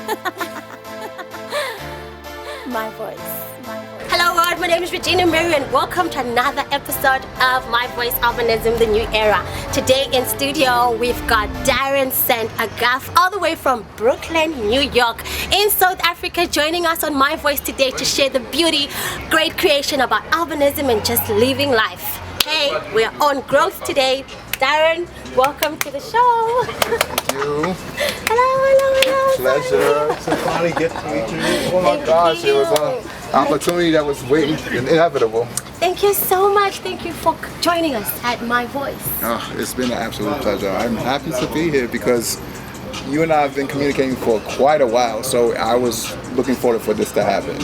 My voice. Hello world, my name is Regina Mary and welcome to another episode of My Voice Albinism, the new era. Today in studio we've got Darren St. Agaf all the way from Brooklyn, New York in South Africa, joining us on My Voice today to share the beauty, great creation about albinism and just living life. Hey, we're on growth today. Darren, welcome to the show. Thank you. Hello. Pleasure to finally get to meet you. Oh my gosh, it was an opportunity that was waiting and inevitable. Thank you so much. Thank you for joining us at My Voice. Oh, it's been an absolute pleasure. I'm happy to be here because you and I have been communicating for quite a while, so I was looking forward for this to happen.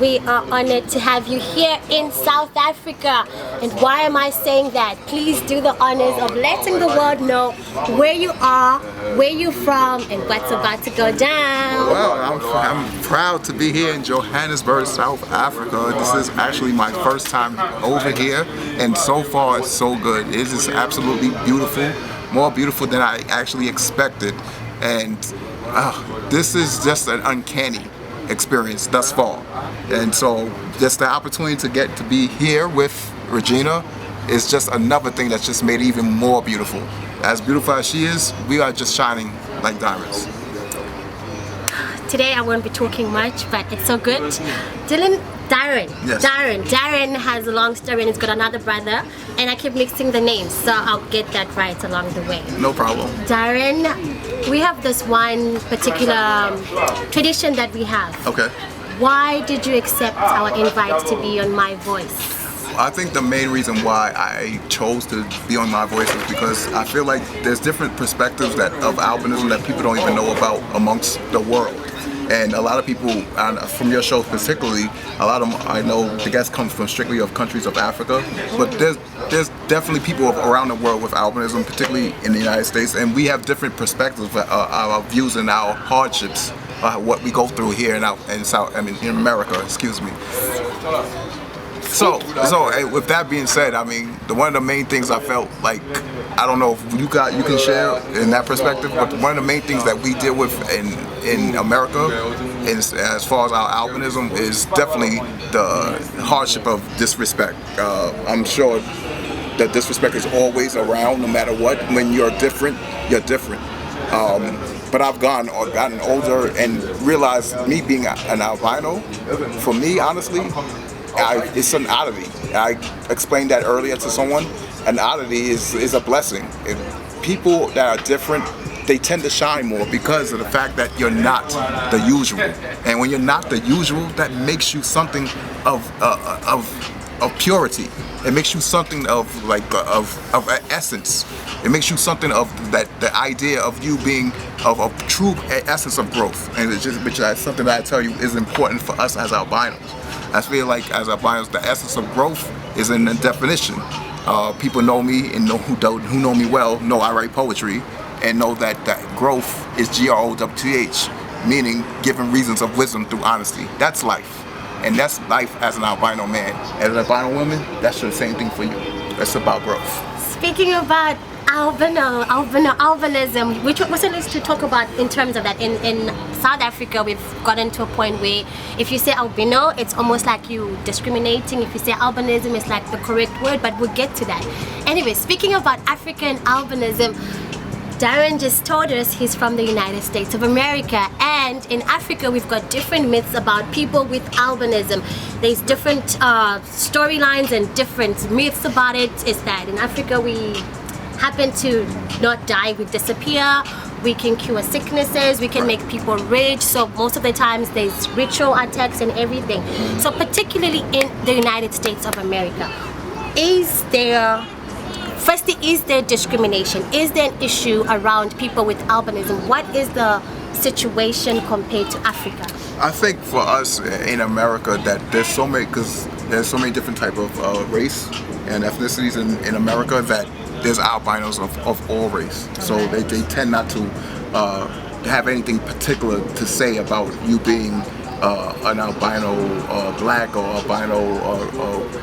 We are honored to have you here in South Africa. And why am I saying that? Please do the honors of letting the world know where you are, where you're from, and what's about to go down. Well, I'm proud to be here in Johannesburg, South Africa. This is actually my first time over here, and so far it's so good. It is absolutely beautiful, more beautiful than I actually expected. And this is just an uncanny experience thus far, and so just the opportunity to get to be here with Regina is just another thing that's just made it even more beautiful. As beautiful as she is, we are just shining like diamonds. Today I won't be talking much, but it's so good. Darren. Yes. Darren has a long story and he's got another brother, and I keep mixing the names, so I'll get that right along the way. No problem. Darren, we have this one particular tradition that we have. Okay. Why did you accept our invite to be on My Voice? I think the main reason why I chose to be on My Voice is because I feel like there's different perspectives of albinism that people don't even know about amongst the world. And a lot of people, from your show particularly, a lot of them, I know the guests come from strictly of countries of Africa, but there's definitely people around the world with albinism, particularly in the United States, and we have different perspectives, our views and our hardships, what we go through here in America, excuse me. So with that being said, I mean, one of the main things I felt like, I don't know if you can share in that perspective, but one of the main things that we deal with in America, as far as our albinism, is definitely the hardship of disrespect. I'm sure that disrespect is always around, no matter what. When you're different, you're different. But I've gotten older and realized me being an albino, for me, honestly, it's an oddity. I explained that earlier to someone. An oddity is a blessing. People that are different, they tend to shine more because of the fact that you're not the usual. And when you're not the usual, that makes you something of purity. It makes you something of essence. It makes you something of the idea of you being of a true essence of growth. And which is something that I tell you is important for us as albinos. I feel like as albinos, the essence of growth is in the definition. People know me and who know me well know I write poetry and know that growth is growth, meaning giving reasons of wisdom through honesty. That's life, and that's life as an albino man. As an albino woman, that's the same thing for you. It's about growth. Speaking about albinism, which was supposed to talk about in terms of that. In South Africa, we've gotten to a point where if you say albino, it's almost like you discriminating. If you say albinism, it's like the correct word, but we'll get to that. Anyway, speaking about African albinism, Darren just told us he's from the United States of America, and in Africa we've got different myths about people with albinism. There's different storylines and different myths about it. Is that in Africa we happen to not die, we disappear, we can cure sicknesses, we can make people rich, so most of the times there's ritual attacks and everything. So particularly in the United States of America, is there discrimination? Is there an issue around people with albinism? What is the situation compared to Africa? I think for us in America that there's so many different type of race and ethnicities in America that there's albinos of all race. So they tend not to have anything particular to say about you being an albino black or albino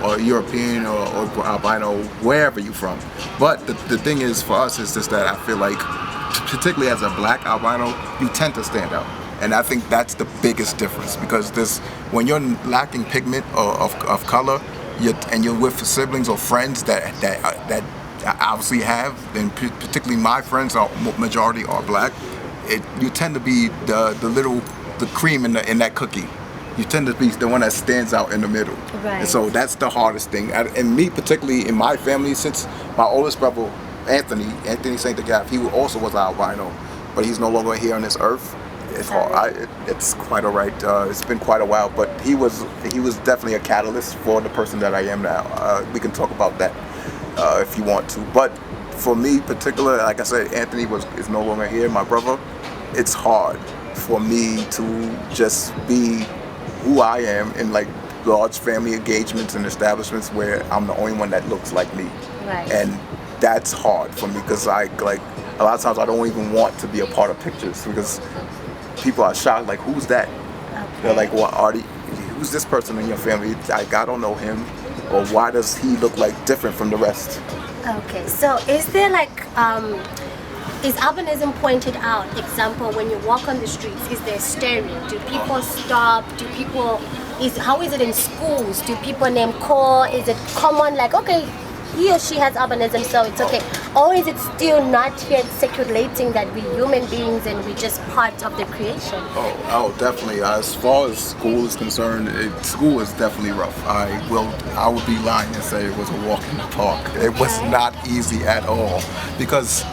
or European or albino wherever you're from. But the thing is for us is just that I feel like, particularly as a black albino, you tend to stand out. And I think that's the biggest difference, because when you're lacking pigment of color, and you're with siblings or friends that obviously have, and particularly my friends are majority are black, you tend to be the cream in that cookie. You tend to be the one that stands out in the middle. Right. And so that's the hardest thing. And me particularly in my family, since my oldest brother Anthony St. Gaff, he also was albino, but he's no longer here on this earth. It's hard. It's quite alright. It's been quite a while, but he was definitely a catalyst for the person that I am now. We can talk about that if you want to. But for me, particular, like I said, Anthony is no longer here. My brother. It's hard for me to just be who I am in like large family engagements and establishments where I'm the only one that looks like me. Right. And that's hard for me, because a lot of times I don't even want to be a part of pictures, because people are shocked, like, who's that? Okay. They're like, well, Artie, who's this person in your family? Like, I don't know him. Or why does he look like different from the rest? Okay, so is there like, is albinism pointed out? Example, when you walk on the streets, is there staring? Do people stop? How is it in schools? Do people name call? Is it common, like, okay, he or she has albinism, so it's okay? Or is it still not yet circulating that we're human beings and we're just part of the creation? Oh, definitely. As far as school is concerned, school is definitely rough. I would be lying and say it was a walk in the park. It was not easy at all, because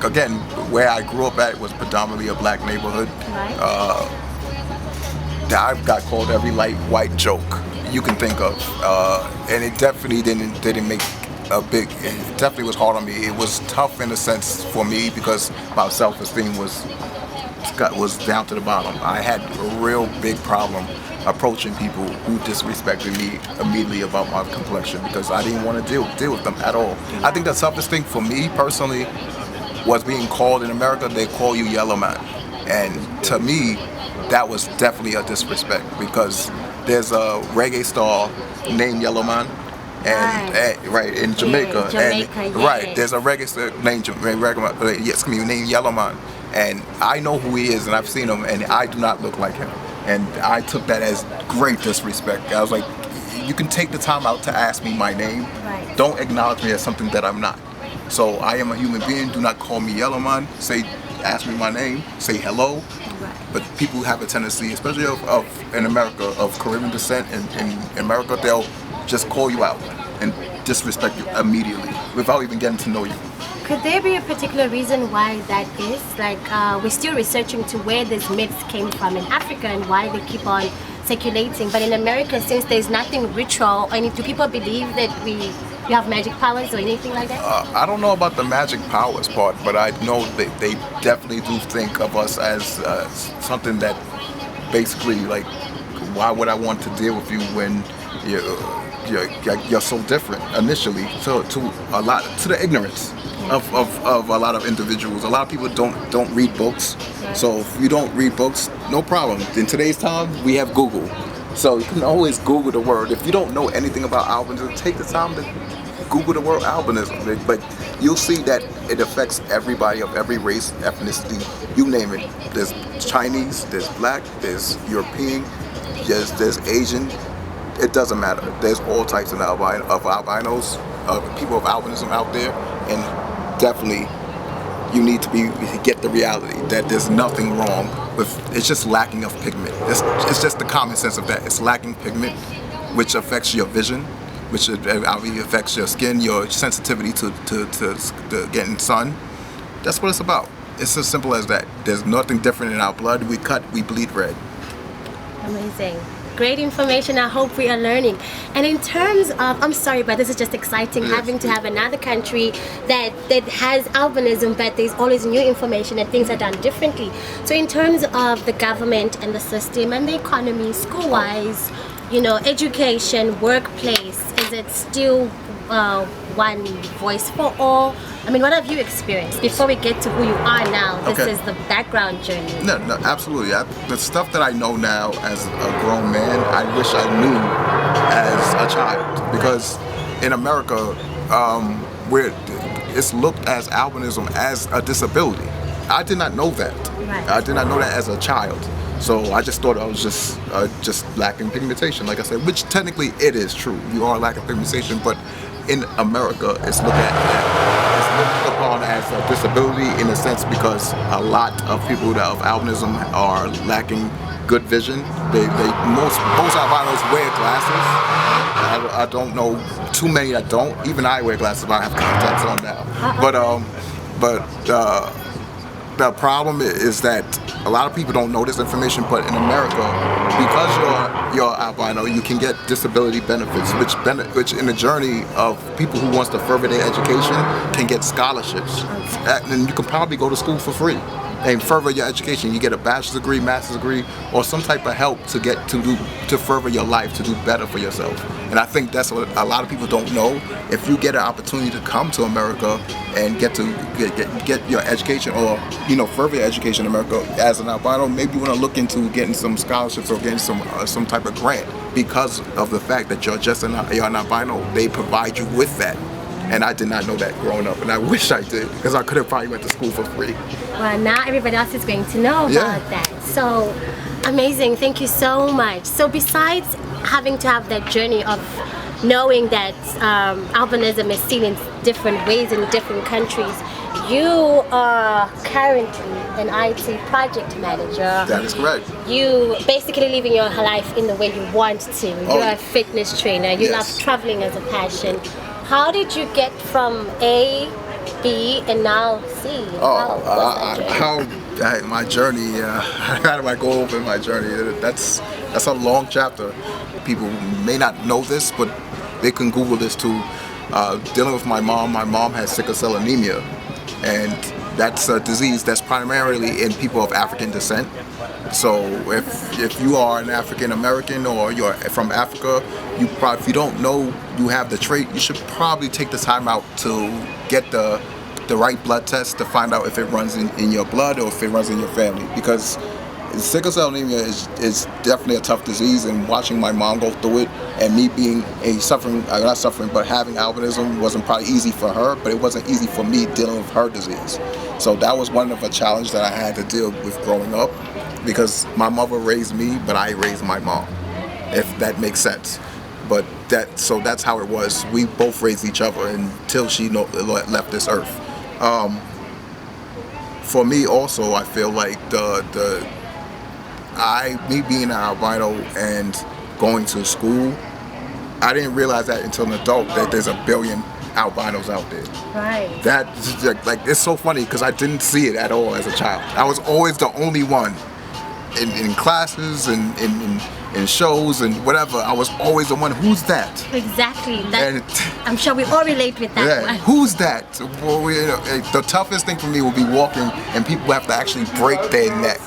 again, where I grew up at was predominantly a black neighborhood. Right. I got called every light white joke you can think of, and it definitely didn't make it definitely was hard on me. It was tough in a sense for me, because my self-esteem was down to the bottom. I had a real big problem approaching people who disrespected me immediately about my complexion, because I didn't want to deal with them at all. I think the toughest thing for me personally was being called, in America they call you yellow man, and to me that was definitely a disrespect, because there's a reggae star named Yellow Man, and right in Jamaica, right, there's a reggae star named Yellow Man, and I know who he is, and I've seen him, and I do not look like him, and I took that as great disrespect. I was like, you can take the time out to ask me my name, right. Don't acknowledge me as something that I'm not. So I am a human being. Do not call me Yellow Man. Ask me my name. Say hello. Right. But people have a tendency, especially in America, of Caribbean descent, in America, they'll just call you out and disrespect you immediately without even getting to know you. Could there be a particular reason why that is? Like, we're still researching to where these myths came from in Africa and why they keep on circulating. But in America, since there's nothing ritual, do people believe that you have magic powers or anything like that? I don't know about the magic powers part, but I know they definitely do think of us as something that basically, like, why would I want to deal with you when you're so different initially, to the ignorance of a lot of individuals. A lot of people don't read books, so if you don't read books, no problem. In today's time, we have Google, so you can always Google the word. If you don't know anything about albinism, take the time to Google the word albinism, but you'll see that it affects everybody of every race, ethnicity, you name it. There's Chinese, there's black, there's European, there's Asian. It doesn't matter. There's all types of albinos, people of albinism out there, and definitely you need to get the reality that there's nothing wrong with. It's just lacking of pigment. It's just the common sense of that. It's lacking pigment, which affects your vision, which obviously affects your skin, your sensitivity to getting sun. That's what it's about. It's as simple as that. There's nothing different in our blood. We cut, we bleed red. Amazing. Great information. I hope we are learning. And in terms of, I'm sorry, but this is just exciting, having to have another country that has albinism, but there's always new information and things are done differently. So in terms of the government and the system and the economy, school-wise, education, workplace, is it still one voice for all? I mean, what have you experienced before we get to who you are now? This is the background journey. No, absolutely. The stuff that I know now as a grown man, I wish I knew as a child, because in America, it's looked as albinism as a disability. I did not know that. Right. I did not know that as a child. So I just thought I was just lacking pigmentation, like I said, which technically it is true. You are lacking pigmentation, but in America, it's looked upon as a disability in a sense because a lot of people that have albinism are lacking good vision. Most albinos wear glasses. I don't know too many that don't. Even I wear glasses, but I have contacts on now. But the problem is that a lot of people don't know this information, but in America, because you're albino, you can get disability benefits, which in the journey of people who wants to further their education can get scholarships. And you can probably go to school for free and further your education. You get a bachelor's degree, master's degree, or some type of help to further your life, to do better for yourself. And I think that's what a lot of people don't know. If you get an opportunity to come to America and get your education, or further your education in America as an albino, maybe you want to look into getting some scholarships or getting some type of grant because of the fact that you're an albino. They provide you with that. And I did not know that growing up, and I wish I did, because I could have probably went to school for free. Well, now everybody else is going to know about that. So amazing, thank you so much. So besides having to have that journey of knowing that albinism is seen in different ways in different countries, you are currently an IT project manager. That is correct. You basically living your life in the way you want to. You're a fitness trainer. You love traveling as a passion. How did you get from A, B, and now C? My journey. How do I go over my journey? That's a long chapter. People may not know this, but they can Google this too. Dealing with my mom. My mom has sickle cell anemia, and that's a disease that's primarily in people of African descent. So if you are an African American or you're from Africa, if you don't know you have the trait, you should probably take the time out to get the right blood test to find out if it runs in your blood or if it runs in your family. Because sickle cell anemia is definitely a tough disease, and watching my mom go through it and me being having albinism wasn't probably easy for her, but it wasn't easy for me dealing with her disease. So that was one of the challenges that I had to deal with growing up, because my mother raised me, but I raised my mom, if that makes sense. But so that's how it was. We both raised each other until she left this earth. For me also, I feel like me being an albino and going to school, I didn't realize that until an adult that there's 1 billion albinos out there. Right. That's like it's so funny because I didn't see it at all as a child. I was always the only one in classes and in shows and whatever. I was always the one. Who's that? Exactly. I'm sure we all relate with that one. Who's that? Well, the toughest thing for me will be walking and people have to actually break their neck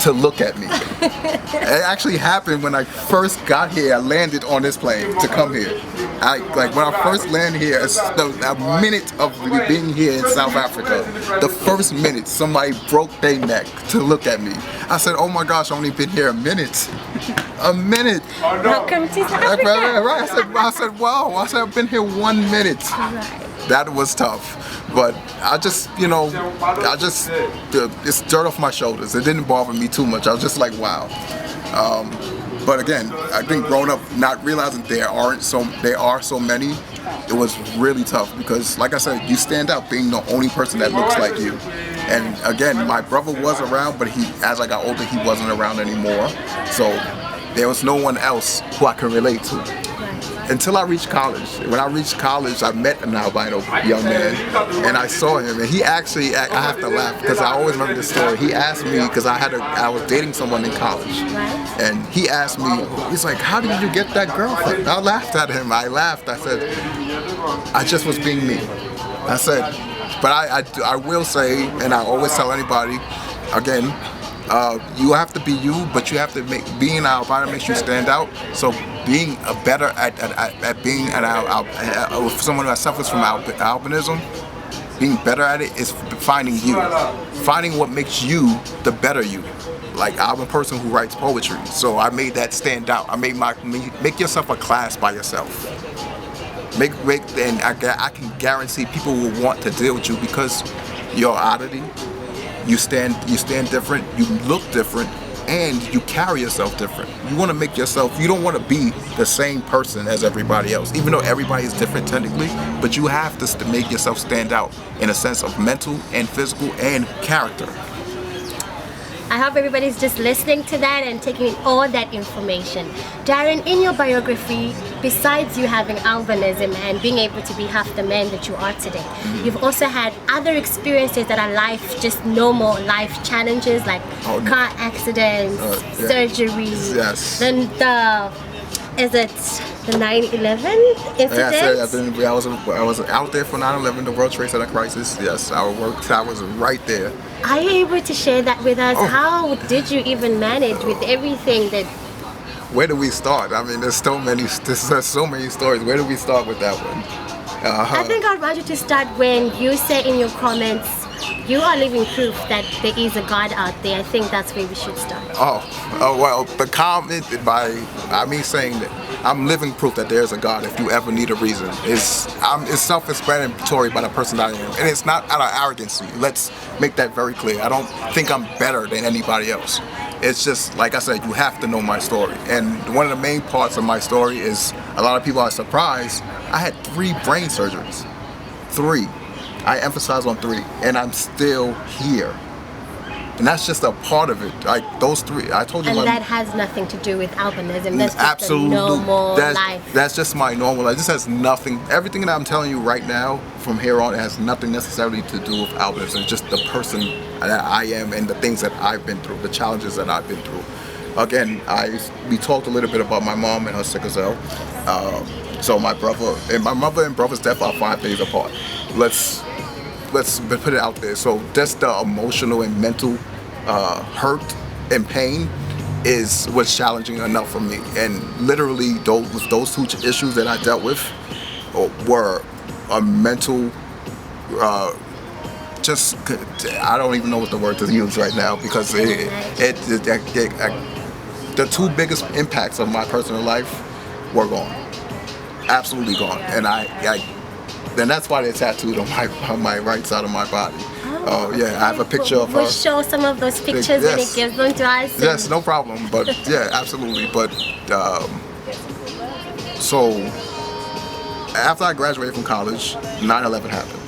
to look at me. It actually happened when I first got here. I landed on this plane to come here. When I first landed here, a minute of being here in South Africa, the first minute somebody broke their neck to look at me. I said, oh my gosh, I've only been here a minute. A minute. Welcome to South Africa. Right. I said, wow. I said, I've been here 1 minute. Right. That was tough. But it's dirt off my shoulders. It didn't bother me too much. I was just like, wow. But again, I think growing up, not realizing there are so many, it was really tough because, like I said, you stand out being the only person that looks like you. And again, my brother was around, but as I got older, he wasn't around anymore. So there was no one else who I could relate to. Until I reached college. When I reached college, I met an albino young man, and I saw him, and he actually, I have to laugh because I always remember this story. He asked me, because I was dating someone in college, and he asked me, he's like, how did you get that girlfriend? I laughed at him. I said, I just was being me. I said, but I will say, and I always tell anybody, again, you have to be you, but you have to being an albino makes you stand out. So being better at being someone that suffers from albinism, being better at it is finding you, finding what makes you the better you. Like, I'm a person who writes poetry, so I made that stand out. I made make yourself a class by yourself. And I can guarantee people will want to deal with you because your oddity, You stand different. You look different. And you carry yourself different. You want to make yourself, you don't want to be the same person as everybody else, even though everybody is different technically, but you have to make yourself stand out in a sense of mental and physical and character. I hope everybody's just listening to that and taking in all that information. Darren, in your biography, besides you having albinism and being able to be half the man that you are today, you've also had other experiences that are life, just normal life challenges like car accidents, surgeries, then is it the 9/11 incident? Yeah, I was out there for 9/11, the World Trade Center crisis. Yes, I was right there. Are you able to share that with us? How did you even manage with everything that? Where do we start? I mean, there's so many stories. Where do we start with that one? I think I'd want you to start when you say in your comments, you are living proof that there is a God out there. I think that's where we should start. Well, the comment by me saying that I'm living proof that there's a God if you ever need a reason is self-explanatory by the person that I am. And it's not out of arrogancy. Let's make that very clear. I don't think I'm better than anybody else. It's just, like I said, you have to know my story. And one of the main parts of my story is a lot of people are surprised. I had 3 brain surgeries. 3. I emphasize on 3. And I'm still here. And that's just a part of it. Like those 3, I told you. And that has nothing to do with albinism. That's just absolutely a normal life. That's just my normal life. This has nothing. Everything that I'm telling you right now, from here on, it has nothing necessarily to do with albinism. It's just the person that I am and the things that I've been through, the challenges that I've been through. Again, we talked a little bit about my mom and her sickle cell. So my mother and brother's death are 5 days apart. Let's put it out there. So just the emotional and mental hurt and pain was challenging enough for me. And literally those 2 issues that I dealt with were a mental, I don't even know what the word to use right now, because the 2 biggest impacts of my personal life were gone. Absolutely gone. And then that's why they're tattooed on my right side of my body. I have a picture of her. We'll show some of those pictures when it gives them to us. Yes, no problem. But yeah, absolutely. But so after I graduated from college, 9/11 happened.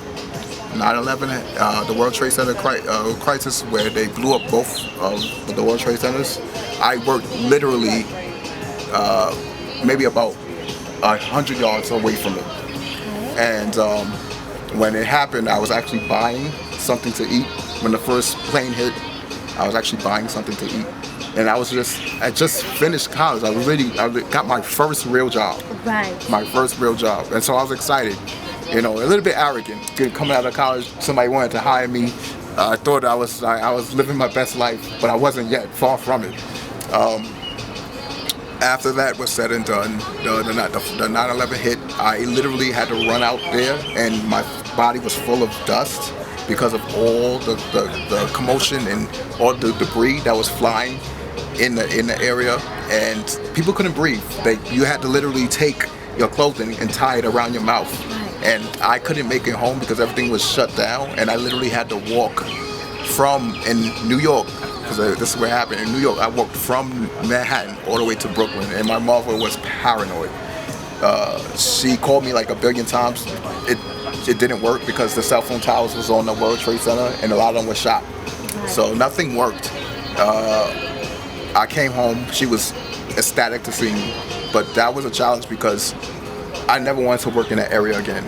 9/11, the World Trade Center crisis, where they blew up both of the World Trade Centers. I worked literally maybe about 100 yards away from it. And when it happened, I was actually buying something to eat. When the first plane hit, I was actually buying something to eat. And I just finished college. I got my first real job. Right. My first real job. And so I was excited. You know, a little bit arrogant. Coming out of college, somebody wanted to hire me. I thought I was living my best life, but I wasn't yet, far from it. After that was said and done, the 9/11 hit, I literally had to run out there, and my body was full of dust because of all the commotion and all the debris that was flying in the area, and people couldn't breathe. You had to literally take your clothing and tie it around your mouth. And I couldn't make it home because everything was shut down, and I literally had to walk in New York, because this is what happened. In New York, I walked from Manhattan all the way to Brooklyn, and my mother was paranoid. She called me like a billion times. It didn't work because the cell phone towers was on the World Trade Center, and a lot of them were shot. So nothing worked. I came home. She was ecstatic to see me, but that was a challenge because I never wanted to work in that area again,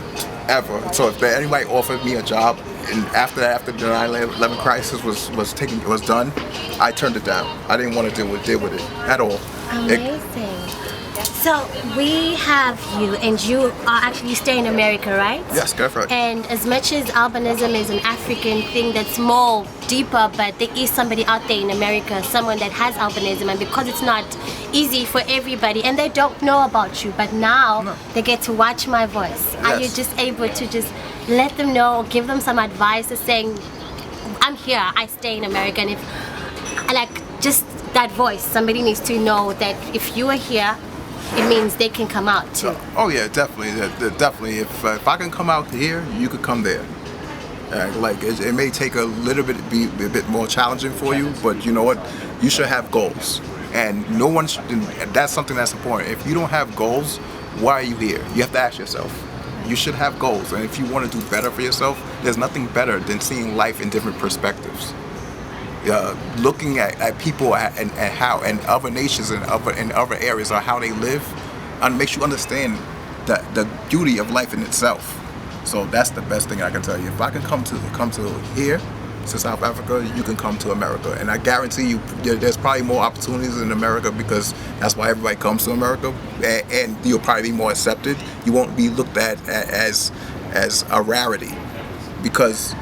ever. So if anybody offered me a job, and after the 9/11 crisis was done, I turned it down. I didn't want to deal with it at all. Amazing. So we have you, and you are actually staying in America, right? Yes, go for it. And as much as albinism is an African thing that's more deeper, but there is somebody out there in America, someone that has albinism, and because it's not easy for everybody, and they don't know about you, but now they get to watch my voice. Yes. Are you just able to just let them know, or give them some advice of saying, I'm here, I stay in America, and if, like, just that voice, somebody needs to know that if you are here, it means they can come out too. Oh yeah, definitely. Definitely. If I can come out here, you could come there. Like it may take a little bit, be a bit more challenging for you, but you know what? You should have goals, and no one should. That's something that's important. If you don't have goals, why are you here? You have to ask yourself. You should have goals, and if you want to do better for yourself, there's nothing better than seeing life in different perspectives. Looking at people and how and other nations and other areas or how they live, and makes you understand the beauty of life in itself. So that's the best thing I can tell you. If I can come to here, to South Africa, you can come to America, and I guarantee you, there's probably more opportunities in America because that's why everybody comes to America, and you'll probably be more accepted. You won't be looked at as a rarity because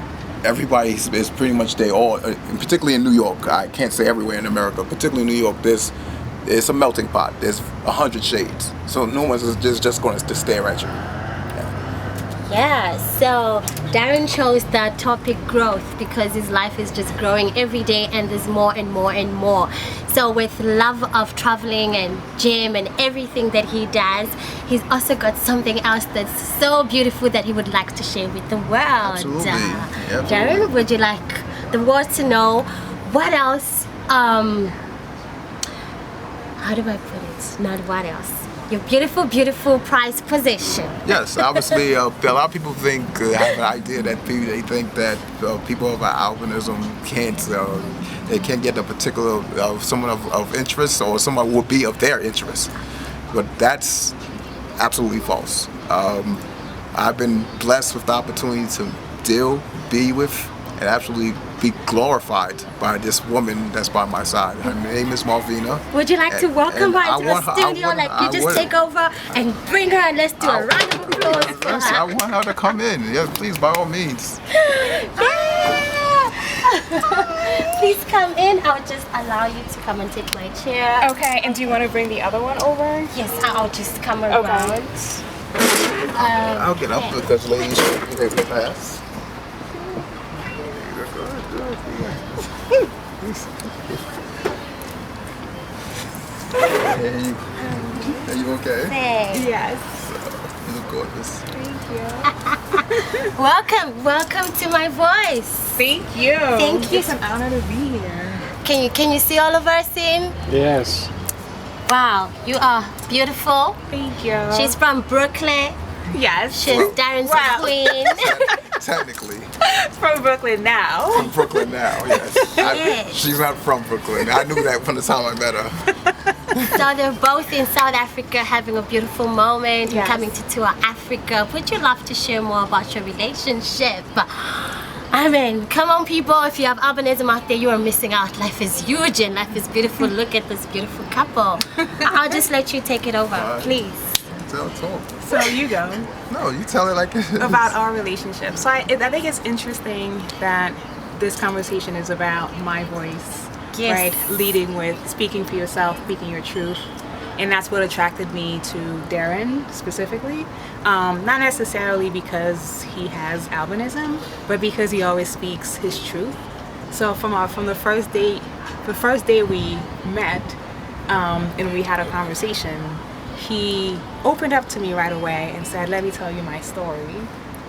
everybody is pretty much they all, particularly in New York. I can't say everywhere in America, particularly in New York. It's a melting pot. There's 100 shades, so no one's just going to stare at you. Yeah, so Darren chose the topic growth because his life is just growing every day and there's more and more and more. So with love of traveling and gym and everything that he does, he's also got something else that's so beautiful that he would like to share with the world. Absolutely. Darren, would you like the world to know what else, how do I put it? Not what else. Your beautiful, beautiful prized possession. Yes, obviously, a lot of people have an idea that they think that people with albinism they can't get a particular someone of interest or someone will be of their interest, but that's absolutely false. I've been blessed with the opportunity to be with and absolutely be glorified by this woman that's by my side. Her name is Malvina. Would you like to welcome her into the studio? Take over and bring her and let's do a round of applause for Yes, her. I want her to come in. Yes, please, by all means. Please come in. I'll just allow you to come and take my chair. Okay, and do you want to bring the other one over? Yes, I'll just come around. I'll get up because ladies should take the pass. Are you okay? Thanks. Yes. You look gorgeous. Thank you. Welcome to my voice. Thank you. Thank you. It's an honor to be here. Can you see all of our scene? Yes. Wow, you are beautiful. Thank you. She's from Brooklyn. yes. She's Darren's queen. Technically. from Brooklyn now. From Brooklyn now, yes. Yes. She's not from Brooklyn. I knew that from the time I met her. So they're both in South Africa having a beautiful moment. You're Yes. coming to tour Africa. Would you love to share more about your relationship? I mean, come on people, if you have albinism out there, you are missing out. Life is huge and life is beautiful. Look at this beautiful couple. I'll just let you take it over, please. Talk. So you go. No, you tell it like it is. About our relationship. So I think it's interesting that this conversation is about my voice, Yes. right? Leading with speaking for yourself, speaking your truth. And that's what attracted me to Darren specifically. Not necessarily because he has albinism, but because he always speaks his truth. So from the first day we met, and we had a conversation, he opened up to me right away and said, "Let me tell you my story.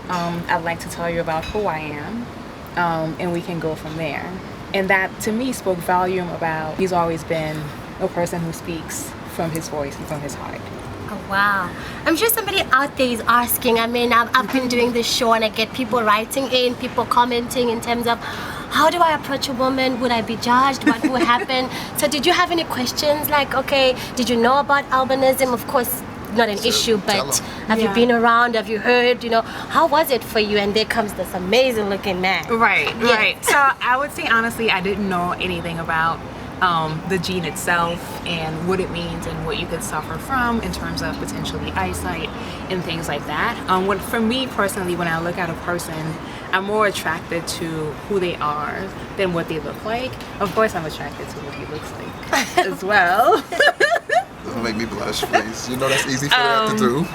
I'd like to tell you about who I am, and we can go from there." And that to me spoke volume about he's always been a person who speaks from his voice and from his heart. Oh, wow. I'm sure somebody out there is asking. I mean, I've been doing this show and I get people writing in, people commenting in terms of how do I approach a woman? Would I be judged? What will happen? So did you have any questions like, okay, did you know about albinism? Of course, not an issue, tell but 'em. have you Yeah. been around? Have you heard? How was it for you? And there comes this amazing looking man. Right, Yeah. right. So I would say honestly, I didn't know anything about the gene itself and what it means and what you could suffer from in terms of potentially eyesight and things like that. For me personally, when I look at a person, I'm more attracted to who they are than what they look like. Of course, I'm attracted to what he looks like as well. Don't make me blush, please. You know that's easy for that to do.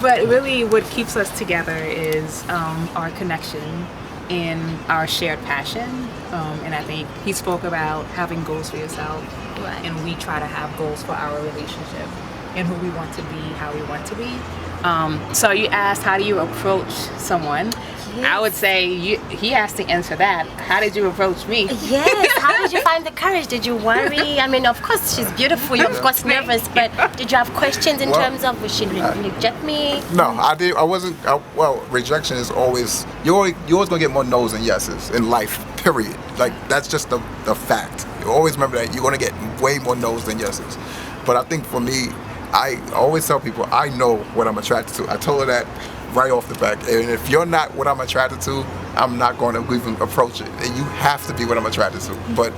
But really what keeps us together is our connection and our shared passion. And I think he spoke about having goals for yourself. Right. And we try to have goals for our relationship and who we want to be, how we want to be. So you asked, how do you approach someone? I would say he has to answer that. How did you approach me? Yes. How did you find the courage? Did you worry? I mean, of course she's beautiful. You're of course nervous, but did you have questions in terms of will she reject me? No, I did. I wasn't. Well, rejection is always you're always gonna get more no's than yeses in life. Period. Like that's just the fact. You always remember that you're gonna get way more no's than yeses. But I think for me, I always tell people I know what I'm attracted to. I told her that right off the back. And if you're not what I'm attracted to, I'm not going to even approach it. And you have to be what I'm attracted to. But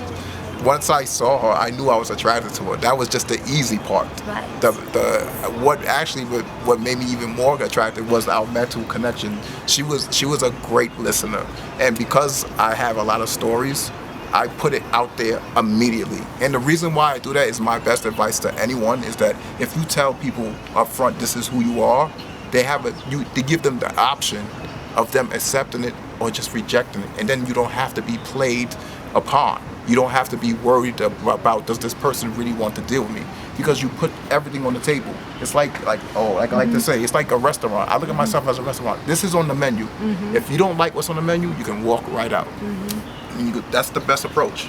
once I saw her, I knew I was attracted to her. That was just the easy part. Right. What made me even more attracted was our mental connection. She was a great listener, and because I have a lot of stories, I put it out there immediately. And the reason why I do that is my best advice to anyone is that if you tell people up front this is who you are, they give them the option of them accepting it or just rejecting it, and then you don't have to be played upon. You don't have to be worried about does this person really want to deal with me, because you put everything on the table. It's like I like to say, it's like a restaurant. I look at myself as a restaurant. This is on the menu. If you don't like what's on the menu, you can walk right out. And that's the best approach.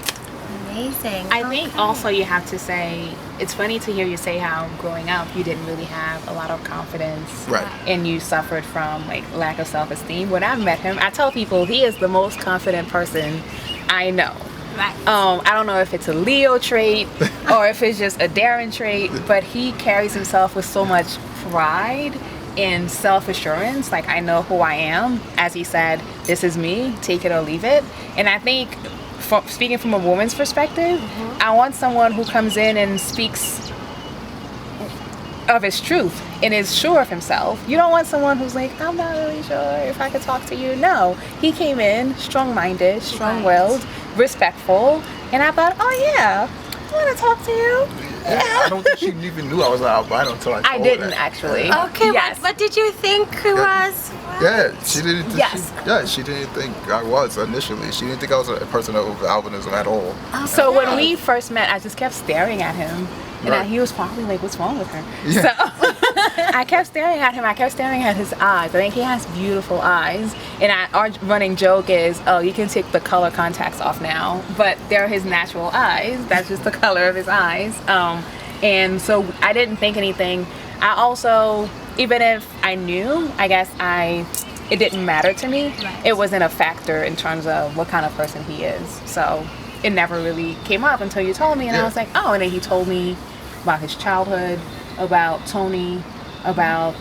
Amazing. I think also you have to say, it's funny to hear you say how growing up you didn't really have a lot of confidence, Right. and you suffered from like lack of self-esteem. When I met him, I tell people he is the most confident person I know. Right. I don't know if it's a Leo trait or if it's just a Darren trait, but he carries himself with so much pride and self-assurance. Like, I know who I am. As he said, this is me, take it or leave it. And I think, speaking from a woman's perspective, I want someone who comes in and speaks of his truth and is sure of himself. You don't want someone who's like, I'm not really sure if I could talk to you. No, he came in strong-minded, strong-willed, respectful, and I thought, oh yeah, I want to talk to you. Yeah. I don't think she even knew I was an albino until I told her. I didn't actually. Okay, Yes. what did you think it was? Yeah, she didn't. Yes. She didn't think I was initially. She didn't think I was a person of albinism at all. So when we first met, I just kept staring at him, and Right. he was probably like, "What's wrong with her?" Yeah. So I kept staring at him. I kept staring at his eyes. I think he has beautiful eyes, and our running joke is, "Oh, you can take the color contacts off now," but they're his natural eyes. That's just the color of his eyes. And so I didn't think anything. I also, even if I knew, I guess it didn't matter to me. Right. It wasn't a factor in terms of what kind of person he is. So it never really came up until you told me, and I Yeah. was like, oh. And then he told me about his childhood, about Tony, about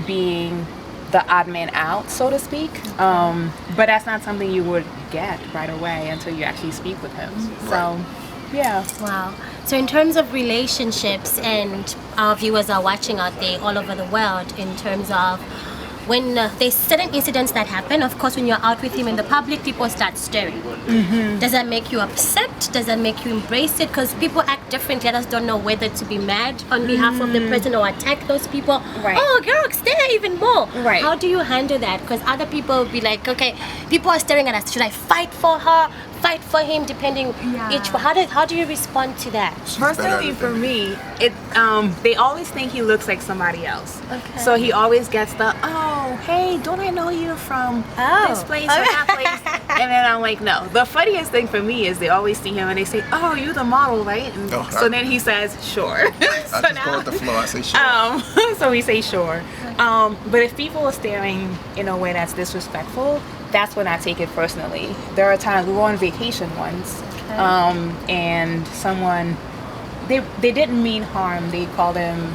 being the odd man out, so to speak. But that's not something you would get right away until you actually speak with him. So, yeah. Wow. So in terms of relationships, and our viewers are watching out there all over the world, in terms of when there's certain incidents that happen, of course, when you're out with him in the public, people start staring. Does that make you upset? Does that make you embrace it? Because people act differently. Others don't know whether to be mad on behalf of the person or attack those people. Right. Oh, girl, stare even more. Right. How do you handle that? Because other people will be like, okay, people are staring at us. Should I fight for her? Fight for him? Depending each. How do you respond to that? Personally, for me, they always think he looks like somebody else. Okay. So he always gets the, oh, hey, don't I know you from this place or that place? And then I'm like, no. The funniest thing for me is they always see him and they say, oh, you're the model, right? And so then he says, sure. I just go with the flow. I say sure. So we say sure. But if people are staring in a way that's disrespectful, that's when I take it personally. There are times we were on vacation once, and someone, they didn't mean harm. They called him,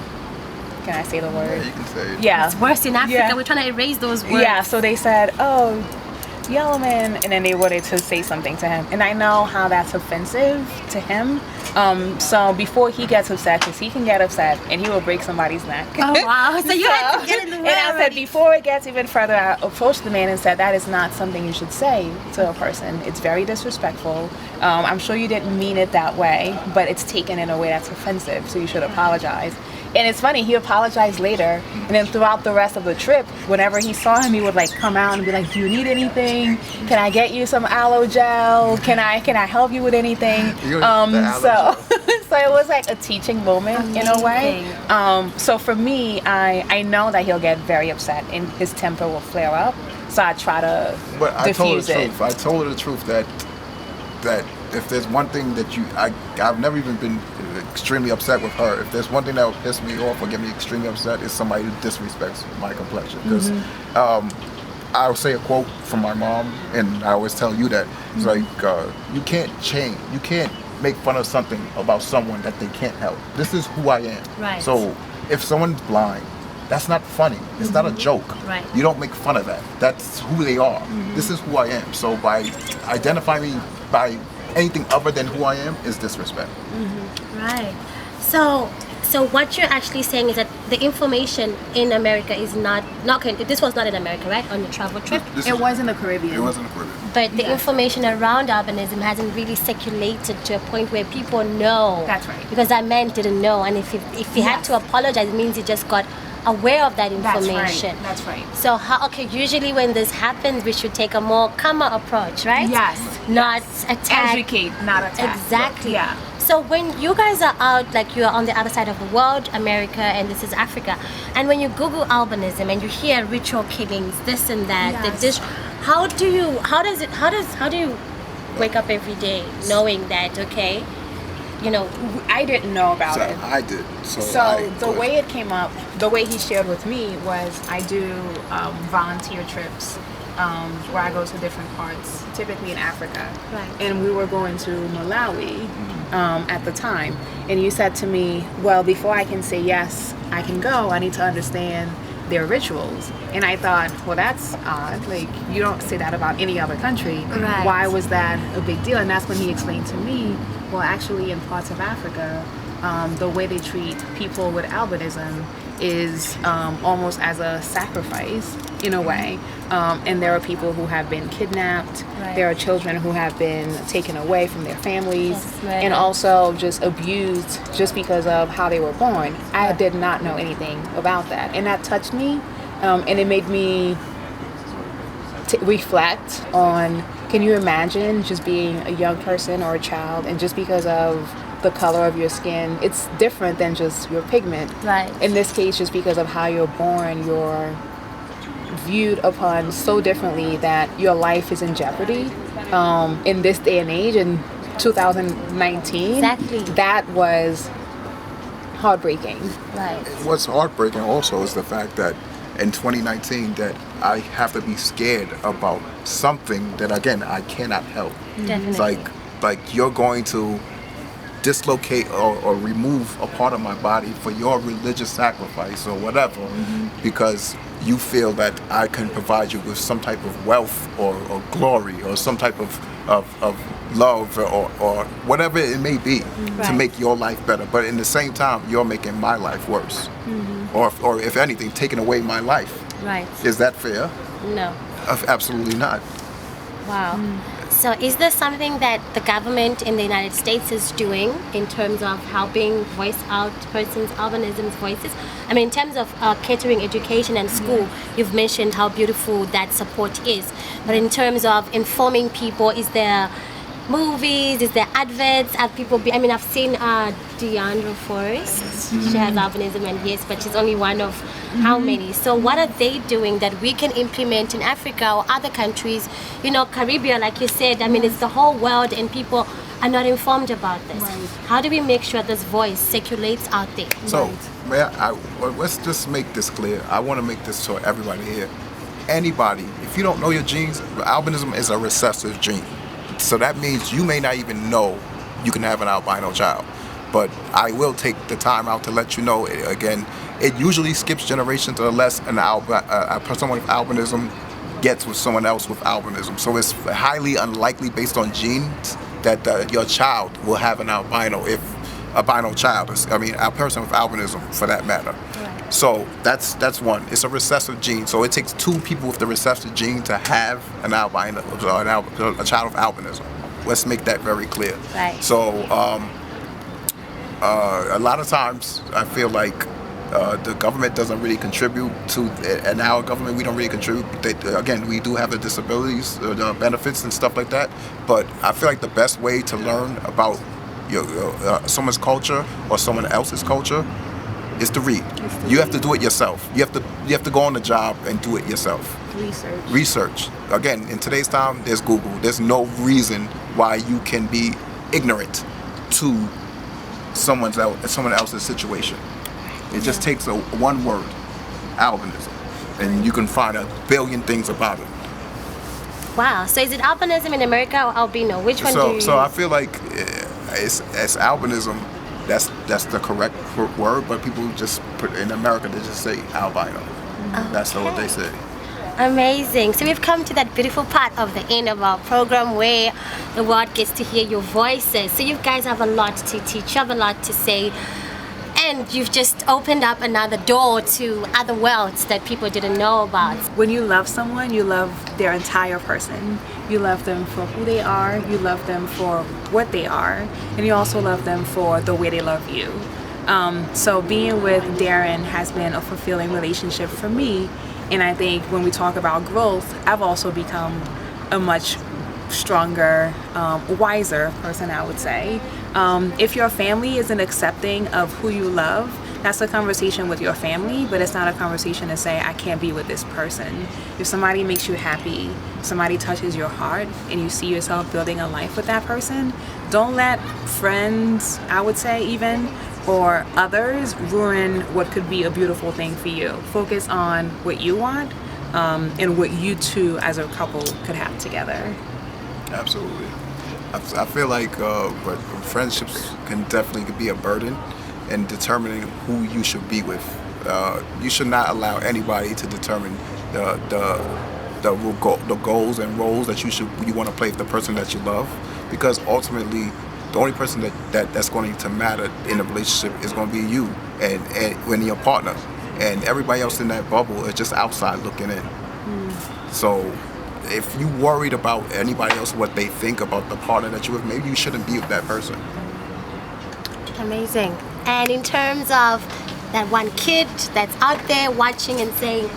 can I say the word? Yeah, you can say it. Yeah. It's worse in Africa. Yeah. We're trying to erase those words. Yeah, so they said, oh, yellow man, and then they wanted to say something to him. And I know how that's offensive to him. So before he gets upset, because he can get upset and he will break somebody's neck. Oh wow! So you had to get in the way. And I said, already. before it gets even further, I approached the man and said, that is not something you should say to a person. It's very disrespectful. I'm sure you didn't mean it that way, but it's taken in a way that's offensive, so you should apologize. And it's funny, he apologized later, and then throughout the rest of the trip, whenever he saw him, he would like come out and be like, do you need anything? Can I get you some aloe gel? Can I help you with anything? So it was like a teaching moment in a way. So for me, I know that he'll get very upset and his temper will flare up. So I try to But I told her diffuse the it. truth. I told her the truth that if there's one thing that I've never even been extremely upset with her. If there's one thing that would piss me off or get me extremely upset, is somebody who disrespects my complexion. Because I'll say a quote from my mom, and I always tell you that it's like you can't change, you can't make fun of something about someone that they can't help. This is who I am. Right. So if someone's blind, that's not funny. It's not a joke. Right. You don't make fun of that. That's who they are. This is who I am. So by identifying me by anything other than who I am is disrespect. Right. So what you're actually saying is that the information in America is not this was not in America, right? On your travel trip? It was in the Caribbean. It wasn't a Caribbean. But the information around albinism hasn't really circulated to a point where people know. That's right. Because that man didn't know, and if he had Yes. to apologize, it means he just got aware of that That's information. right. That's right. So usually when this happens, we should take a more calmer approach, right? Yes. Not attack. Educate, not attack. Exactly. Yeah. So when you guys are out, like you're on the other side of the world, America, and this is Africa, and when you Google albinism and you hear ritual killings, this and that, Yes. how do you wake up every day knowing that, okay, I didn't know about So it. I did. So the way it came up, the way he shared with me was I do volunteer trips where I go to different parts, typically in Africa. Right. And we were going to Malawi at the time. And you said to me, well, before I can say yes, I can go, I need to understand their rituals. And I thought, well, that's odd. Like, you don't say that about any other country. Right. Why was that a big deal? And that's when he explained to me, well, actually, in parts of Africa, the way they treat people with albinism is almost as a sacrifice in a way. And there are people who have been kidnapped. Right. There are children who have been taken away from their families Yes, right. and also just abused just because of how they were born. I did not know anything about that. And that touched me. And it made me reflect on, can you imagine just being a young person or a child, and just because of the color of your skin, it's different than just your pigment. Right. In this case, just because of how you're born, you're viewed upon so differently that your life is in jeopardy. In this day and age, in 2019, Exactly. that was heartbreaking. Right. What's heartbreaking also is the fact that in 2019 that I have to be scared about something that, again, I cannot help. Definitely. It's like you're going to dislocate or remove a part of my body for your religious sacrifice or whatever, because you feel that I can provide you with some type of wealth or glory or some type of love or whatever it may be to Right. make your life better. But in the same time, you're making my life worse. Or if anything, taking away my life. Right. Is that fair? No. Absolutely not. Wow. So is there something that the government in the United States is doing in terms of helping voice out persons' albinism's voices? I mean, in terms of catering education and school, you've mentioned how beautiful that support is. But in terms of informing people, is there movies, is there adverts? Have people I mean, I've seen Deandra Forrest. She has albinism, and yes, but she's only one of how many? So what are they doing that we can implement in Africa or other countries? Caribbean, like you said, I mean, it's the whole world, and people are not informed about this. Right. How do we make sure this voice circulates out there? So, let's just make this clear. I want to make this to everybody here. Anybody, if you don't know your genes, albinism is a recessive gene. So that means you may not even know you can have an albino child. But I will take the time out to let you know, again, it usually skips generations unless someone with albinism gets with someone else with albinism. So it's highly unlikely based on genes that your child will have an albino child. A person with albinism for that matter. Right. So that's one. It's a recessive gene. So it takes two people with the recessive gene to have an albino, a child with albinism. Let's make that very clear. Right. So a lot of times I feel like the government doesn't really contribute to, and our government, we don't really contribute. Again, we do have the disabilities, the benefits and stuff like that, but I feel like the best way to learn about someone's culture or someone else's culture It's to read. You have to do it yourself. You have to go on the job and do it yourself. Research. Again, in today's time, there's Google. There's no reason why you can be ignorant to someone else's situation. It just takes one word, albinism, and you can find a billion things about it. Wow. So is it albinism in America or albino? Which one do you use? So I feel like it's albinism. That's the correct word, but people just put in America they just say albino. That's what they say. Amazing. So we've come to that beautiful part of the end of our program where the world gets to hear your voices. So you guys have a lot to teach, you have a lot to say, and you've just opened up another door to other worlds that people didn't know about. When you love someone, you love their entire person. You love them for who they are, you love them for what they are, and you also love them for the way they love you. So being with Darren has been a fulfilling relationship for me, and I think when we talk about growth, I've also become a much stronger, wiser person, I would say. If your family isn't accepting of who you love, that's a conversation with your family, but it's not a conversation to say, I can't be with this person. If somebody makes you happy, somebody touches your heart, and you see yourself building a life with that person, don't let friends, I would say even, or others ruin what could be a beautiful thing for you. Focus on what you want, and what you two as a couple could have together. Absolutely. I feel like but friendships can definitely be a burden in determining who you should be with. You should not allow anybody to determine the goals and roles that you want to play with the person that you love, because ultimately the only person that's going to matter in a relationship is going to be you and when your partner, and everybody else in that bubble is just outside looking in. So if you worried about anybody else, what they think about the partner that you're with, maybe you shouldn't be with that person. Amazing. And in terms of that one kid that's out there watching and saying,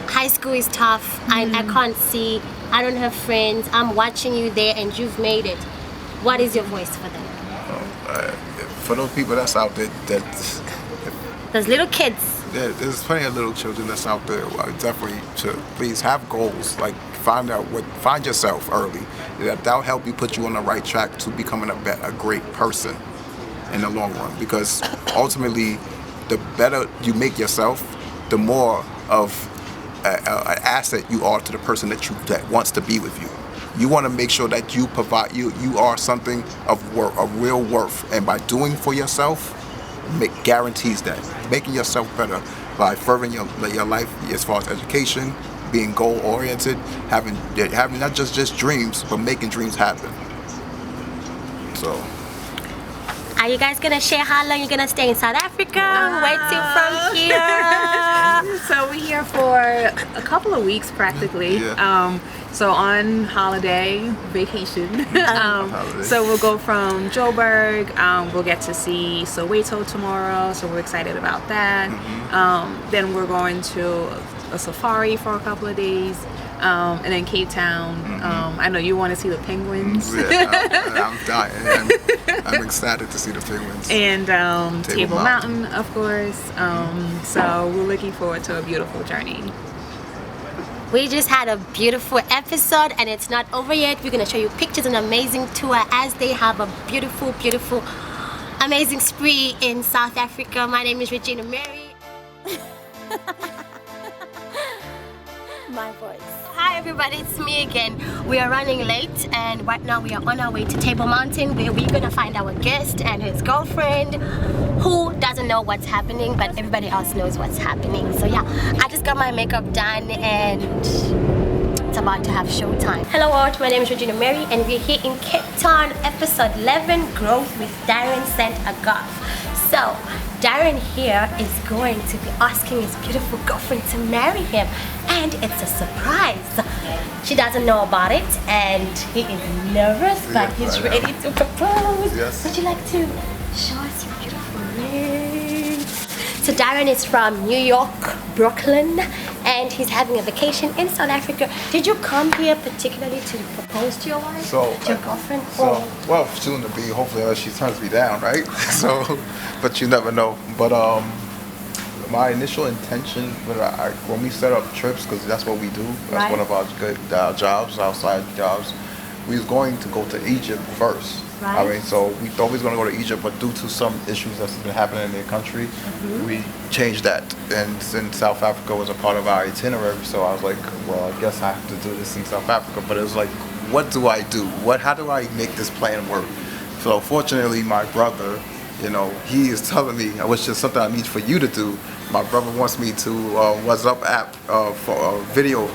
high school is tough, I can't see, I don't have friends, I'm watching you there and you've made it. What is your voice for them? For those people that's out there, Those little kids. there's plenty of little children that's out there. Definitely should please have goals. Like find yourself early. That'll help you put you on the right track to becoming a great person in the long run. Because ultimately, the better you make yourself, the more of an asset you are to the person that wants to be with you. You want to make sure that you provide you are something of real worth, and by doing for yourself, guarantees that making yourself better by furthering your life as far as education, being goal oriented, having not just dreams, but making dreams happen. So. Are you guys gonna share how long you're gonna stay in South Africa? Waiting from here. So we're here for a couple of weeks practically. Yeah. So on holiday, vacation. So we'll go from Joburg. We'll get to see Soweto tomorrow, so we're excited about that. Then we're going to a safari for a couple of days. And then Cape Town. I know you want to see the penguins. Yeah, I'm dying. I'm excited to see the penguins. And Table Mountain, of course. So we're looking forward to a beautiful journey. We just had a beautiful episode and it's not over yet. We're gonna show you pictures and amazing tour as they have a beautiful, beautiful, amazing spree in South Africa. My name is Regina Mary. My voice. Hi everybody, it's me again. We are running late and right now we are on our way to Table Mountain where we're gonna find our guest and his girlfriend who doesn't know what's happening, but everybody else knows what's happening. So yeah, I just got my makeup done and it's about to have showtime. Hello all, my name is Regina Mary and we're here in Cape Town, episode 11, Growth with Darren St. Agathe. So Darren here is going to be asking his beautiful girlfriend to marry him, and it's a surprise. She doesn't know about it and he is nervous, but he's ready to propose. Yes. Would you like to show us your beautiful ring? So Darren is from New York, Brooklyn, and he's having a vacation in South Africa. Did you come here particularly to propose to your wife, to your girlfriend? Well, soon to be. Hopefully, she turns me down, right? So, but you never know. But my initial intention when we set up trips, because that's what we do. That's Right. one of our good jobs, outside jobs. We was going to go to Egypt first. I Right. mean, so we thought we was going to go to Egypt, but due to some issues that's been happening in their country, we changed that. And since South Africa was a part of our itinerary, so I was like, well, I guess I have to do this in South Africa. But it was like, what do I do? How do I make this plan work? So fortunately, my brother, he is telling me, which is something I need for you to do. My brother wants me to WhatsApp app for a video.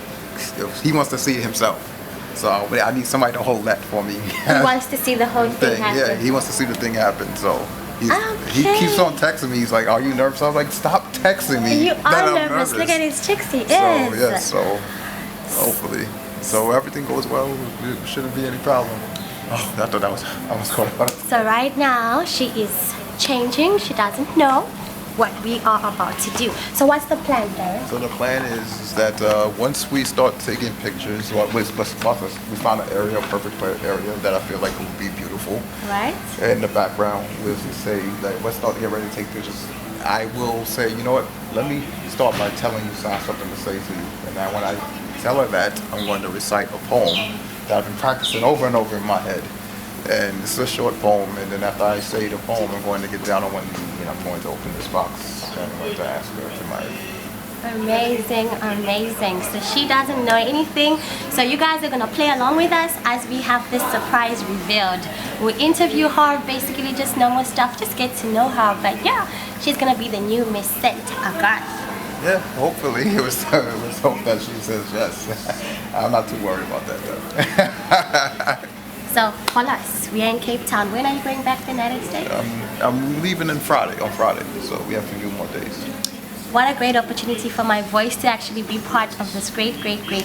He wants to see it himself. So I need somebody to hold that for me. He wants to see the whole thing happen. Yeah, he wants to see the thing happen. So he Okay. keeps on texting me. He's like, "Are you nervous?" I was like, "Stop texting me." You that are I'm nervous. Look at his chicks. He is. So yeah, so hopefully, so everything goes well. It shouldn't be any problem. Oh, I thought I was caught up. So right now she is changing. She doesn't know what we are about to do. So what's the plan, Darren? So the plan is that once we start taking pictures, we found an area, a perfect area that I feel like would be beautiful. Right? In the background, we'll say that let's start to get ready to take pictures. I will say, you know what? Let me start by telling you something to say to you. And then when I tell her that, I'm going to recite a poem that I've been practicing over and over in my head. And it's a short poem, and then after I say the poem, I'm going to get down on one knee and I'm going to open this box and I'm going to ask her to marry me. Amazing, amazing. So she doesn't know anything. So you guys are gonna play along with us as we have this surprise revealed. We'll interview her, basically just normal stuff, just get to know her. But yeah, she's gonna be the new Miss St. Agatha. Yeah, hopefully. Let's hope that she says yes. I'm not too worried about that though. So for us, we are in Cape Town. When are you going back to the United States? I'm leaving on Friday, so we have a few more days. What a great opportunity for my voice to actually be part of this great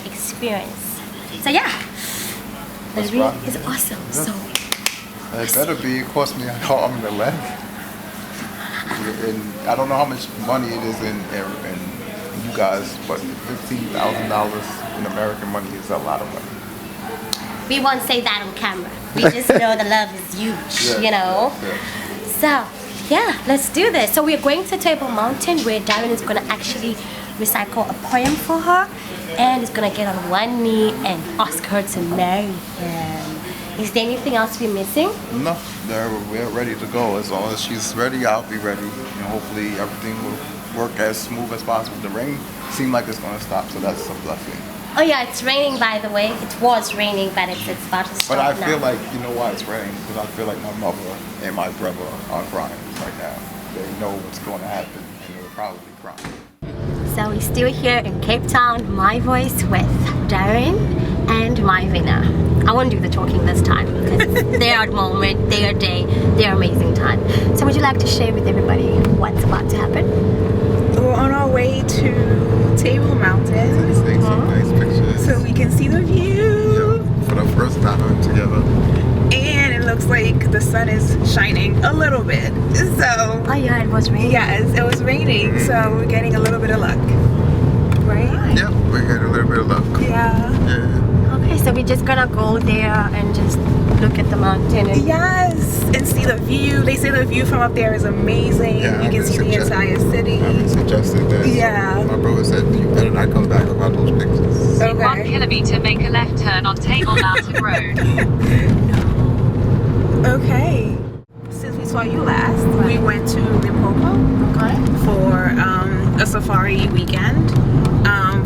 experience. So yeah, the That's read right. is awesome. Yeah. So It better be. It cost me an arm and a leg. And I don't know how much money it is in you guys, but $15,000 in American money is a lot of money. we won't say that on camera. We just know the love is huge, Yeah. So yeah, let's do this. So we're going to Table Mountain where Darren is gonna actually recycle a poem for her and is gonna get on one knee and ask her to marry him. Is there anything else we're missing? No, we're ready to go. As long as she's ready, I'll be ready. And hopefully everything will work as smooth as possible. The rain seemed like it's going to stop, so that's a blessing. Oh yeah, it's raining by the way. It was raining, but it's about to stop But I now. feel like, you know why it's raining? Because I feel like my mother and my brother are crying right now. They know what's going to happen, and they're probably crying. So we're still here in Cape Town, My Voice with Darren and Myvina. I won't do the talking this time because it's their moment, their day, their amazing time. So would you like to share with everybody what's about to happen? We're on our way to Table Mountain Let's take some nice pictures. so we can see the view. Yeah, for the first time together. And it looks like the sun is shining a little bit. So, Oh yeah, it was raining. yes, it was raining, so we're getting a little bit of luck. Right? Yep, we had a little bit of luck. Yeah. Yeah. Okay, so we're just gonna go there and just look at the mountain. And Yes, and see the view. They say the view from up there is amazing. Yeah, You can see the entire city. I suggested that. Yeah. My brother said, you better not come back about those pictures. In 1 Okay. kilometer, make a left turn on Table Mountain Road. Okay. Since we saw you last, we went to Limpopo Okay. for a safari weekend.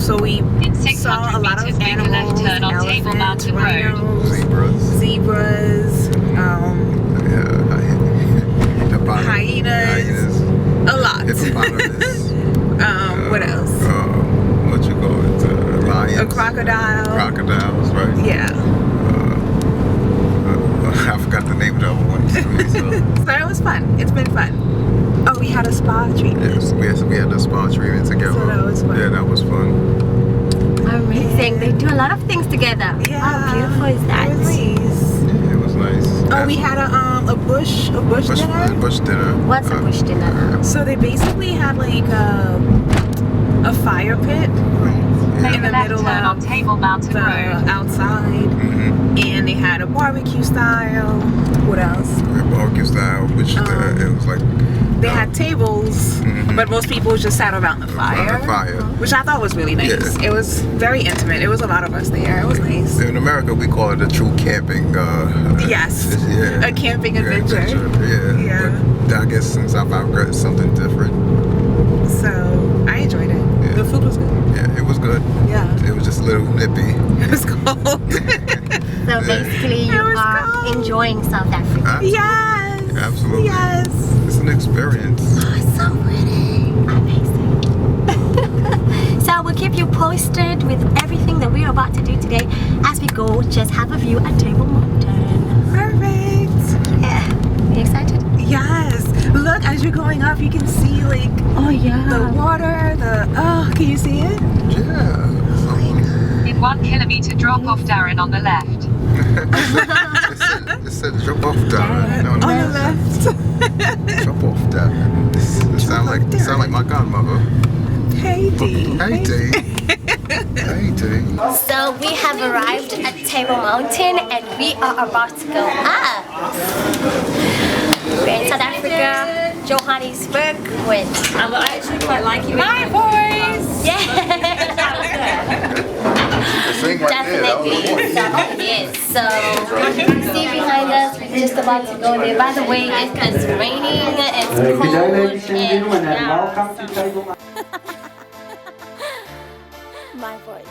So we In saw a 600 lot meters, of make a left animals, turn on Table elephants, Mountain Road. rhinos, Zebras. zebras, hyenas, a lot. Hippopotamus. What else? What you call it? Lions. A crocodile. Crocodiles, right? Yeah. I forgot the name of the other one. So, So it was fun. It's been fun. Oh, we had a spa treatment. yes, we had the spa treatment together. So that was fun. Yeah, that was fun. Amazing. They do a lot of things together. Yeah. How beautiful is that? It was nice. Yeah, it was nice. Oh, we had a bush dinner. Bush dinner. What's a bush dinner? So they basically had like a fire pit, in the left middle turn on of Table Mountain the Road. outside, and they had a barbecue style. What else? Barbecue style, which it was like They had tables, but most people just sat around the fire, which I thought was really nice. Yeah. It was very intimate. It was a lot of us there. It was nice. In America, we call it a true camping. Yes, Yeah. a camping adventure. Yeah. Yeah. But I guess in South Africa, it's something different. So I enjoyed it. Yeah. The food was good. Yeah, it was good. Yeah, It was just a little nippy. it was cold. So basically, you It was are cold. enjoying South Africa. Yes. Absolutely. Yes. It's an experience. Oh, it's so pretty. Amazing. So we'll keep you posted with everything that we're about to do today as we go just have a view at Table Mountain. Perfect. Yeah. Are you excited? Yes. Look, as you're going up, you can see like the water. Can you see it? Yeah. In 1 kilometer, drop off Darren on the left. It said jump off, Darren. On the left. Jump off, Darren. It sound like my godmother. Hey D. Hey, T. Hey, T. So we have arrived at Table Mountain and we are about to go up. We're in South Africa, Johannesburg with I actually quite like you. My voice. yeah. Sing right there. That was Definitely. the So, yes. So you can see behind us, we're just about to go there. By the way, it's raining, it's Good cold, day, ladies and gentlemen, and yeah, welcome to so- Table Mountain. My voice.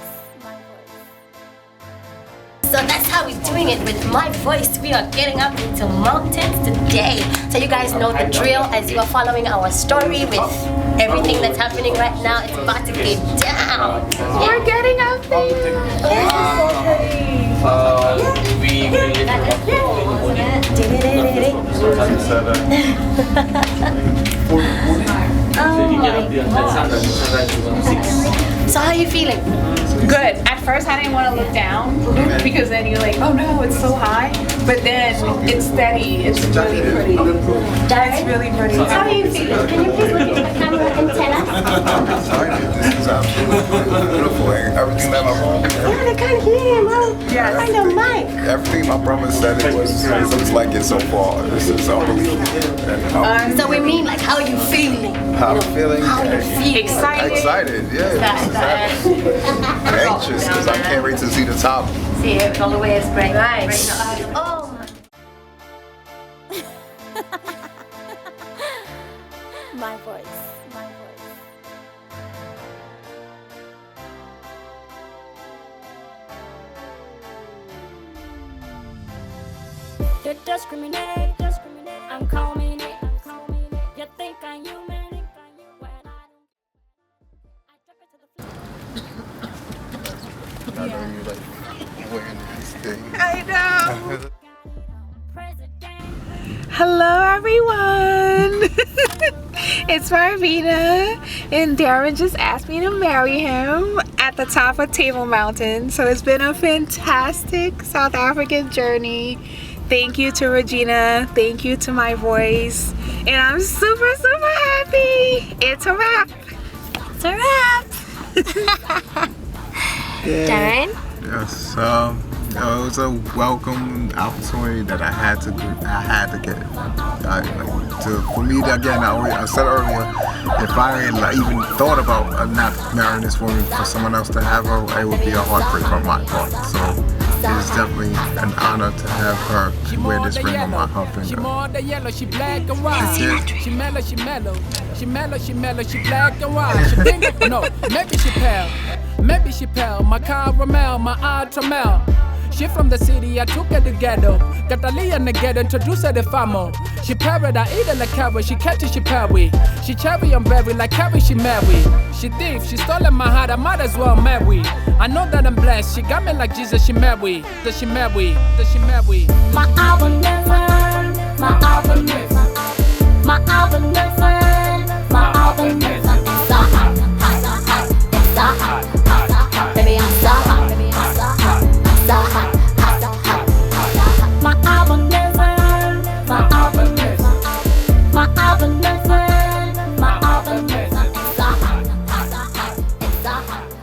So that's how we're doing it with my voice. We are getting up into mountains today. So you guys know the drill as you are following our story with everything that's happening right now. It's about to get down. We're getting up there. So how are you feeling? Good. At first, I didn't want to look down because then you're like, oh no, it's so high. But then it's steady. It's really pretty. It's really pretty. How are you feeling? Can you please look into the camera and tell us? This is absolutely beautiful. Everything that my brother, Yeah, they can't hear him. Yes. Find a mic. everything my brother said, it looks like it so far. This is unbelievable. And So we mean like how are you feeling? how I'm feeling. How you feel? Excited, yeah. I'm anxious because I can't wait to see the top. See it all the way is great. Right. Oh my. My voice. You discriminate, I'm calling it. You think I'm human when I don't. I know you like wearing this thing. I know. President. Hello, everyone. It's Marvina, and Darren just asked me to marry him at the top of Table Mountain. So it's been a fantastic South African journey. Thank you to Regina. Thank you to my voice. And I'm super, super happy. It's a wrap. It's a wrap. Darren? Yes, it was a welcome opportunity that I had to get. For me, again, I said earlier, if I had even thought about not marrying this woman for someone else to have her, it would be a heartbreak on my part. So it is definitely an honor to have her wear this ring on my finger. She more the yellow, she black and white. She mellow, she mellow. She mellow, she mellow, she black and white. She pink, no, maybe she pale. Maybe she pale, my caramel, my ultramel. She from the city, I took her to ghetto. Catalia in the ghetto, introduce her to famo. She parrot, I eat her like carrot. She catch it, she parry. She cherry and berry, like carry, she marry. She thief, she stolen my heart, I might as well marry. I know that I'm blessed, she got me like Jesus, she marry. Does she marry? Does she marry? My album never, my album never, my album never.